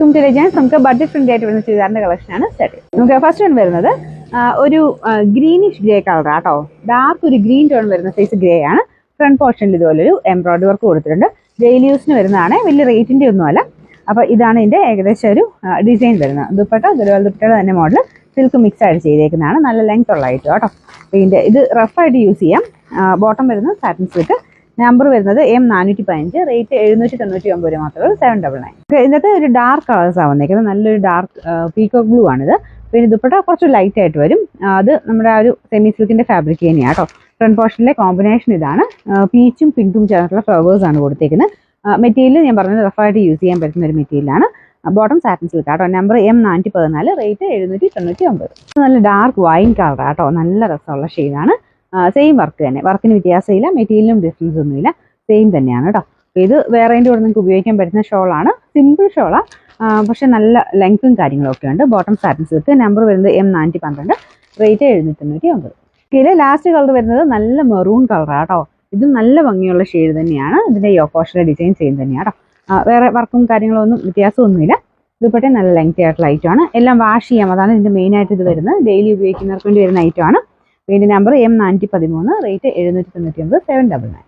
Designs നമുക്ക് budget friendly ആയിട്ട് വരുന്ന ചുരിദാറിന്റെ കളക്ഷനാണ് സ്റ്റാർട്ട്. നമുക്ക് ഫസ്റ്റ് വൺ വരുന്നത് ഒരു ഗ്രീനിഷ് ഗ്രേ കളറാണ് കേട്ടോ. ഡാർക്ക് ഒരു ഗ്രീൻ ടോൺ വരുന്ന സൈസ് ഗ്രേ ആണ്. ഫ്രണ്ട് പോർഷനിൽ ഇതുപോലൊരു എംബ്രോയിഡറി വർക്ക് കൊടുത്തിട്ടുണ്ട്. ഡെയിലി യൂസിന് വരുന്നതാണ്, വലിയ റേറ്റിന്റെ ഒന്നുമല്ല. അപ്പോൾ ഇതാണ് ഇതിന്റെ ഏകദേശം ഒരു ഡിസൈൻ വരുന്നത്. ദുപ്പട്ട ദുരവാൽ ദുപ്പട്ടയുടെ തന്നെ മോഡൽ സിൽക്ക് മിക്സ് ആയിട്ട് ചെയ്തേക്കുന്നതാണ്. നല്ല ലെങ്ത് ഉള്ള ആയിട്ട് കേട്ടോ. ഇതിന്റെ ഇത് റഫായിട്ട് യൂസ് ചെയ്യാം. ബോട്ടം വരുന്നത് സാറ്റിൻ സിൽക്ക്. നമ്പർ വരുന്നത് M415, റേറ്റ് 799 രൂപ മാത്രമേ ഉള്ളൂ. 799. ഇന്നത്തെ ഒരു ഡാർക്ക് കളേഴ്സ് ആവുന്നേക്കുന്നത്. നല്ലൊരു ഡാർക്ക് പീക്കോക്ക് ബ്ലൂ ആണിത്. പിന്നെ ദുപ്പട്ട കുറച്ച് ലൈറ്റ് ആയിട്ട് വരും. അത് നമ്മുടെ ആ ഒരു സെമി സിൽക്കിന്റെ ഫാബ്രിക് തന്നെയാണ് കേട്ടോ. ഫ്രണ്ട് പോർഷനിലെ കോമ്പിനേഷൻ ഇതാണ്. പീച്ചും പിങ്കും ചേർന്നിട്ടുള്ള ഫ്ലവേഴ്സ് ആണ് കൊടുത്തേക്കുന്നത്. മെറ്റീരിയൽ ഞാൻ പറഞ്ഞത് റഫായിട്ട് യൂസ് ചെയ്യാൻ പറ്റുന്ന ഒരു മെറ്റീരിയലാണ്. ബോട്ടം സാറ്റിൻ സിൽക്ക് കേട്ടോ. Number M414, rate 799. നല്ല ഡാർക്ക് വൈൻ കളർ കേട്ടോ. നല്ല രസമുള്ള ഷെയ്ഡാണ്. സെയിം വർക്ക് തന്നെ. വർക്കിന് വ്യത്യാസമില്ല, മെറ്റീരിയലും ഡിഫറൻസ് ഒന്നുമില്ല, സെയിം തന്നെയാണ് കേട്ടോ. ഇത് വേറെ കൂടെ നിങ്ങൾക്ക് ഉപയോഗിക്കാൻ പറ്റുന്ന ഷോളാണ്. സിമ്പിൾ ഷോളാണ്, പക്ഷെ നല്ല ലെങ്ത്തും കാര്യങ്ങളൊക്കെ ഉണ്ട്. Bottom satin silk. നമ്പർ വരുന്നത് M412, റേറ്റ് 799. ഇതിൽ ലാസ്റ്റ് കളർ വരുന്നത് നല്ല മെറൂൺ കളറാണ് കേട്ടോ. ഇതും നല്ല ഭംഗിയുള്ള ഷെയ്ഡ് തന്നെയാണ്. ഇതിന്റെ യോക്കോഷിലെ ഡിസൈൻ സെയിം തന്നെയാണ് കേട്ടോ. വേറെ വർക്കും കാര്യങ്ങളൊന്നും വ്യത്യാസമൊന്നുമില്ല. ഇതുപട്ടെ നല്ല ലെങ്ത് ആയിട്ടുള്ള ഐറ്റമാണ്. എല്ലാം വാഷ് ചെയ്യാം, അതാണ് ഇതിന്റെ മെയിൻ ആയിട്ട് ഇത് വരുന്നത്. ഡെയിലി ഉപയോഗിക്കുന്നവർക്ക് വേണ്ടി വരുന്ന ഐറ്റമാണ്. ഇതിന്റെ നമ്പർ M413, റേറ്റ് 799, 799.